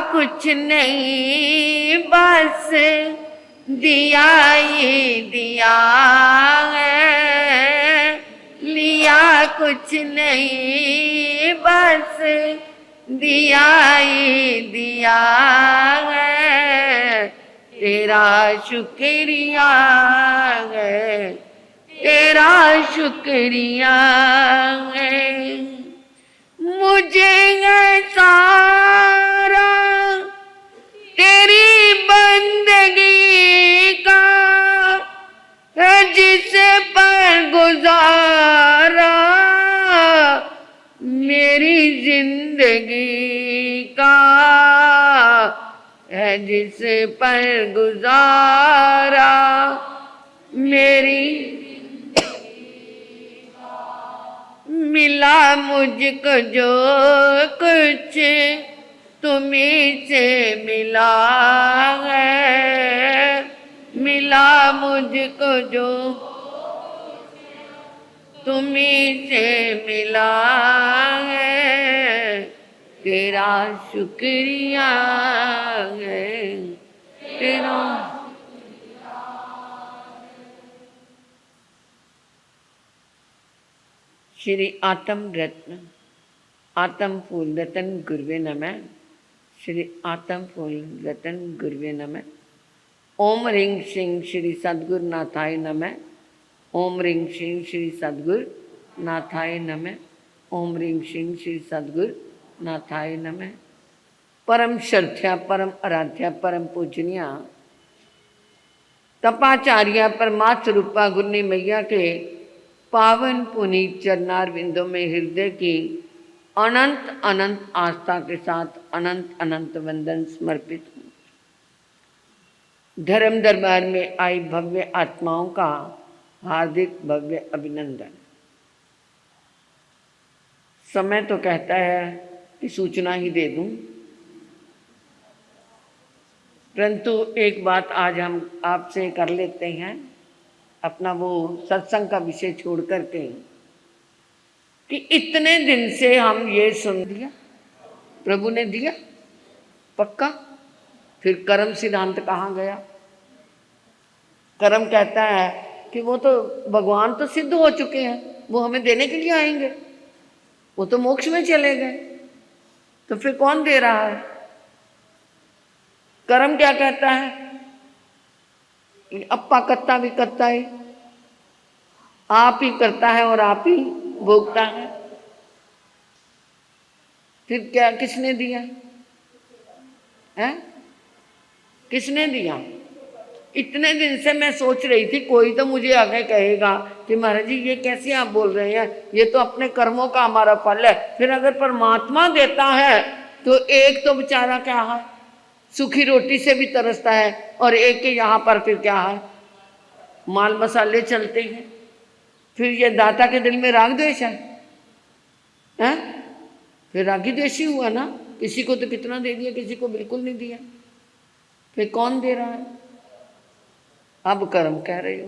कुछ नहीं बस दिया ही दिया है, लिया कुछ नहीं बस दिया ही दिया है। तेरा शुक्रिया है, तेरा शुक्रिया है। मुझे है सारा तेरी बंदगी का है, जिसे पर गुजारा मेरी जिंदगी का है, जिसे पर गुजारा मेरी। मिला मुझको जो कुछ तुम्हीं से मिला है, मिला मुझको जो तुम्हीं से मिला है। तेरा शुक्रिया है, तेरा। श्री आत्म रत्न आत्म फूल रतन गुरुवे नमः। श्री आत्म फूल रतन गुरुवे नमः। ओम रिंग सिंह श्री सद्गुरु नाथाय नमः। ओम रिंग सिंह श्री सद्गुरु नाथाय नमः। ओम रिंग सिंह श्री सद्गुरु नाथाय नमः। परम श्रद्धा परम आराध्या परम पूजनिया तपाचार्य परमात्म रूपा गुरनी मैया के पावन पुनीत चरणार विंदों में हृदय की अनंत अनंत आस्था के साथ अनंत अनंत वंदन समर्पित हूँ। धर्म दरबार में आई भव्य आत्माओं का हार्दिक भव्य अभिनंदन। समय तो कहता है कि सूचना ही दे दूं, परंतु एक बात आज हम आपसे कर लेते हैं, अपना वो सत्संग का विषय छोड़ करके, कि इतने दिन से हम ये सुन दिया, प्रभु ने दिया पक्का, फिर कर्म सिद्धांत कहाँ गया? कर्म कहता है कि वो तो भगवान तो सिद्ध हो चुके हैं, वो हमें देने के लिए आएंगे, वो तो मोक्ष में चले गए, तो फिर कौन दे रहा है? कर्म क्या कहता है? अप्पा कत्ता भी कत्ता है, आप ही करता है और आप ही भोगता है। फिर क्या किसने दिया है? किसने दिया? इतने दिन से मैं सोच रही थी कोई तो मुझे आगे कहेगा कि महाराज जी ये कैसे आप बोल रहे हैं, ये तो अपने कर्मों का हमारा फल है। फिर अगर परमात्मा देता है तो एक तो बेचारा क्या है, सूखी रोटी से भी तरसता है, और एक के यहाँ पर फिर क्या है, माल मसाले चलते हैं। फिर ये दाता के दिल में राग द्वेष है, हैं? फिर रागी द्वेषी हुआ ना, किसी को तो कितना दे दिया, किसी को बिल्कुल नहीं दिया। फिर कौन दे रहा है? अब कर्म कह रही हो,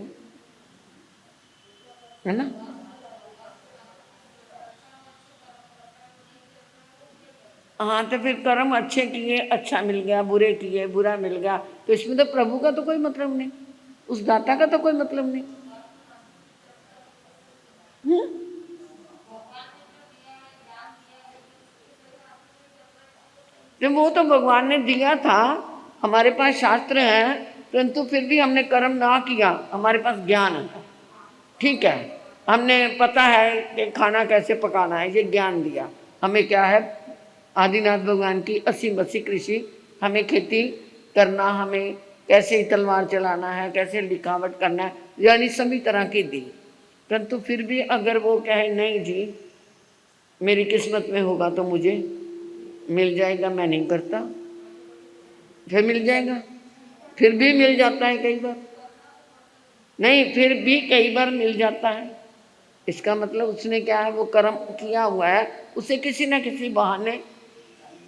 है ना? हाँ, तो फिर कर्म अच्छे किए अच्छा मिल गया, बुरे किए बुरा मिल गया, तो इसमें तो प्रभु का तो कोई मतलब नहीं, उस दाता का तो कोई मतलब नहीं। तो वो तो भगवान ने दिया था, हमारे पास शास्त्र है, परंतु फिर भी हमने कर्म ना किया। हमारे पास ज्ञान है, ठीक है, हमने पता है कि खाना कैसे पकाना है, ये ज्ञान दिया हमें। क्या है? आदिनाथ भगवान की असीम बसी कृषि, हमें खेती करना, हमें कैसे तलवार चलाना है, कैसे लिखावट करना है, यानी सभी तरह की दी। परंतु फिर भी अगर वो कहे नहीं जी मेरी किस्मत में होगा तो मुझे मिल जाएगा, मैं नहीं करता, फिर मिल जाएगा। फिर भी मिल जाता है कई बार, नहीं फिर भी कई बार मिल जाता है। इसका मतलब उसने क्या है, वो कर्म किया हुआ है, उसे किसी न किसी बहाने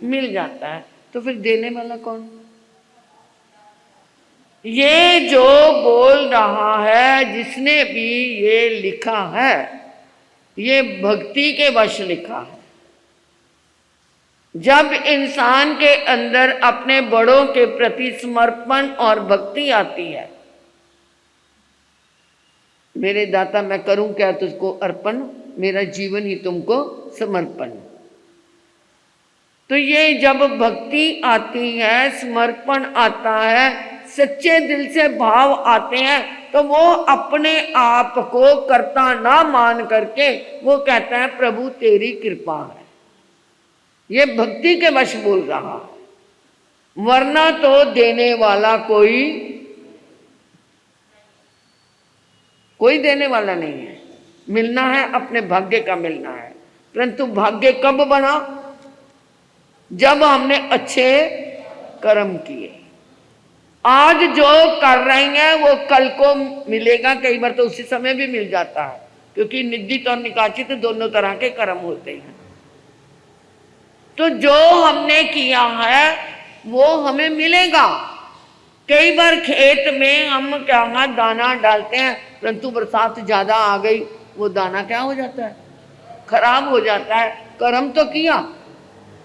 मिल जाता है। तो फिर देने वाला कौन? ये जो बोल रहा है, जिसने भी ये लिखा है, ये भक्ति के वश लिखा है। जब इंसान के अंदर अपने बड़ों के प्रति समर्पण और भक्ति आती है, मेरे दाता मैं करूं क्या तुझको अर्पण, मेरा जीवन ही तुमको समर्पण। तो ये जब भक्ति आती है, समर्पण आता है, सच्चे दिल से भाव आते हैं, तो वो अपने आप को कर्ता ना मान करके वो कहता है प्रभु तेरी कृपा है। ये भक्ति के वश बोल रहा है, वरना तो देने वाला कोई देने वाला नहीं है। मिलना है अपने भाग्य का मिलना है, परंतु भाग्य कब बना? जब हमने अच्छे कर्म किए। आज जो कर रहे हैं वो कल को मिलेगा, कई बार तो उसी समय भी मिल जाता है, क्योंकि निंदित और निकाचित दोनों तरह के कर्म होते हैं। तो जो हमने किया है वो हमें मिलेगा। कई बार खेत में हम क्या दाना डालते हैं, परंतु बरसात ज्यादा आ गई, वो दाना क्या हो जाता है? खराब हो जाता है। कर्म तो किया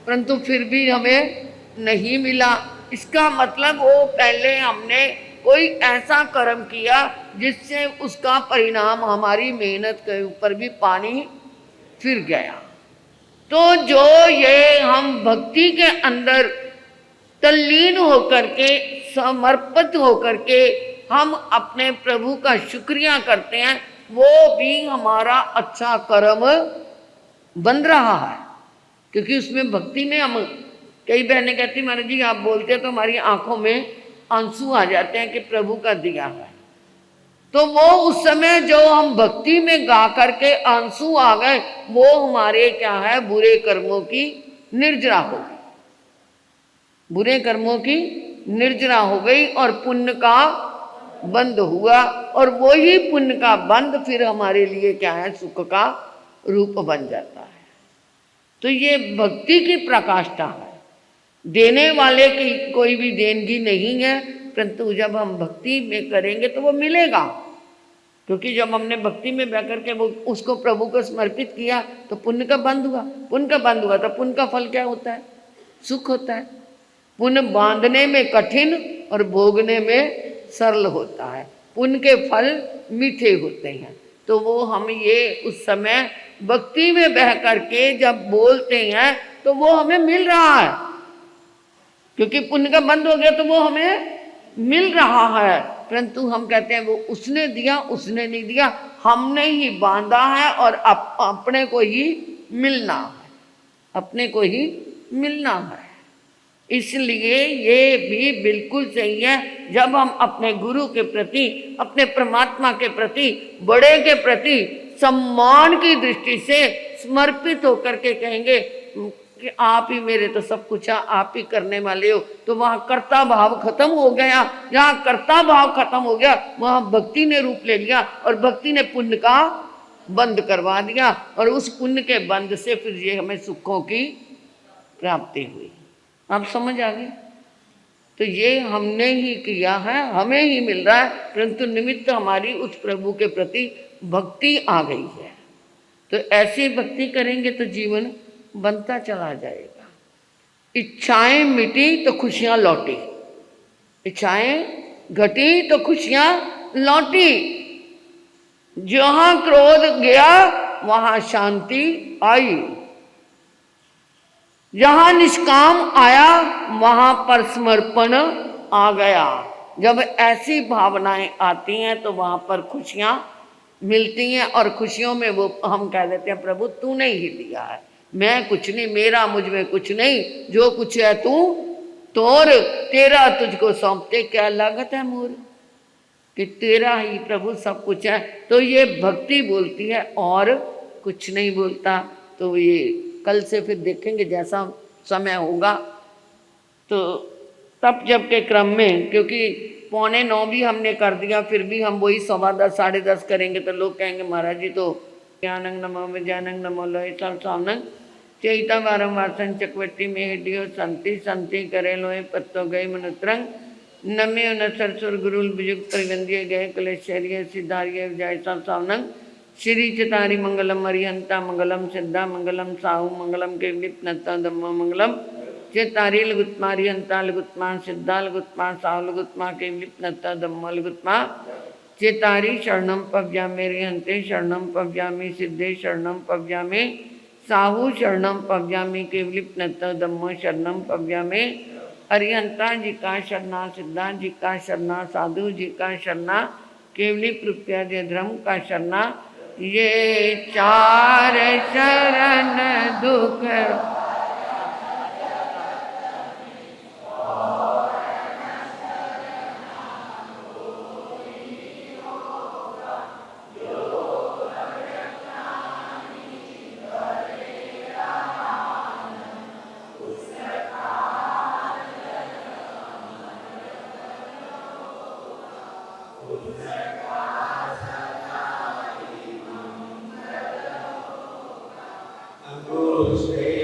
परंतु फिर भी हमें नहीं मिला। इसका मतलब वो पहले हमने कोई ऐसा कर्म किया जिससे उसका परिणाम हमारी मेहनत के ऊपर भी पानी फिर गया। तो जो ये हम भक्ति के अंदर तल्लीन होकर के, समर्पित होकर के हम अपने प्रभु का शुक्रिया करते हैं, वो भी हमारा अच्छा कर्म बन रहा है। क्योंकि उसमें भक्ति में हम, कई बहनें कहती महाराज जी आप बोलते हैं तो हमारी आंखों में आंसू आ जाते हैं कि प्रभु का दिया है। तो वो उस समय जो हम भक्ति में गा करके आंसू आ गए, वो हमारे क्या है, बुरे कर्मों की निर्जरा हो गई, बुरे कर्मों की निर्जरा हो गई और पुण्य का बंद हुआ। और वही पुण्य का बंद फिर हमारे लिए क्या है, सुख का रूप बन जाता है। तो ये भक्ति की प्रकाष्ठा है। देने वाले की कोई भी देनगी नहीं है, परंतु जब हम भक्ति में करेंगे तो वो मिलेगा। क्योंकि जब हमने भक्ति में बह करके वो उसको प्रभु को समर्पित किया तो पुण्य का बंद हुआ। पुण्य का बंद हुआ तो पुण्य का फल क्या होता है? सुख होता है। पुण्य बांधने में कठिन और भोगने में सरल होता है। पुण्य के फल मीठे होते हैं। तो वो हम ये उस समय भक्ति में बह करके जब बोलते हैं तो वो हमें मिल रहा है, क्योंकि पुण्य का बंद हो गया तो वो हमें मिल रहा है। परंतु हम कहते हैं वो उसने दिया, उसने नहीं दिया, हमने ही बांधा है और अपने को ही मिलना है, अपने को ही मिलना है। इसलिए ये भी बिल्कुल सही है, जब हम अपने गुरु के प्रति, अपने परमात्मा के प्रति, बड़े के प्रति सम्मान की दृष्टि से समर्पित होकर के कहेंगे कि आप ही मेरे तो सब कुछ है, आप ही करने वाले हो, तो वहाँ कर्ता भाव खत्म हो गया। जहाँ कर्ता भाव खत्म हो गया वहाँ भक्ति ने रूप ले लिया और भक्ति ने पुण्य का बंद करवा दिया, और उस पुण्य के बंद से फिर ये हमें सुखों की प्राप्ति हुई। आप समझ आ गए? तो ये हमने ही किया है, हमें ही मिल रहा है, परंतु निमित्त हमारी उस प्रभु के प्रति भक्ति आ गई है। तो ऐसी भक्ति करेंगे तो जीवन बनता चला जाएगा। इच्छाएं मिटी तो खुशियां लौटी, इच्छाएं घटी तो खुशियां लौटी। जहां क्रोध गया वहां शांति आई, जहां निष्काम आया वहां पर समर्पण आ गया। जब ऐसी भावनाएं आती हैं तो वहां पर खुशियां मिलती हैं, और खुशियों में वो हम कह देते हैं प्रभु तूने ही दिया है, मैं कुछ नहीं, मेरा मुझ में कुछ नहीं, जो कुछ है तू तोर, तेरा तुझको सौंपते क्या लागत है मोर, कि तेरा ही प्रभु सब कुछ है। तो ये भक्ति बोलती है और कुछ नहीं बोलता। तो ये कल से फिर देखेंगे जैसा समय होगा। तो तब जब के क्रम में, क्योंकि 8:45 भी हमने कर दिया, फिर भी हम वही 10:15 10:30 करेंगे तो लोग कहेंगे महाराज जी तो ज्ञानंग नमो विज्ञानंग नमो लोहे सब सामनंग चैता वारंवार चकवटी में हिडियो संति संति करे लोहे पत्तो गए मनुत्रंग नम्यो न सरसुर गुरुल बुजुग परिवंदिये गए कलेश्वरिय सिद्धार्य जय सब सामनंग श्री चतारी मंगलम अरिहंता मंगलम सिद्धा मंगलम साहु मंगलम केवलिपनता धम्म मंगलम चेतारी लघुत्मा अरिहंता लघुत्मा सिद्धा लघुत्मा साहु लघुत्मा केवलिपनता धम्म लघुत्मा चेतारी शरणम पव्यामे रिहंते शरणम पव्यामी सिद्धे शरणम पव्यामे साहु शरणम पव्यामी केवलिपनता धम्म शरणम पव्यामे अरिहंता जी का शरणा सिद्धा जी का शरणा साधु जी का शरणा केवली प्रत्यादि धर्म का शरणा ये चार शरण दुख Stay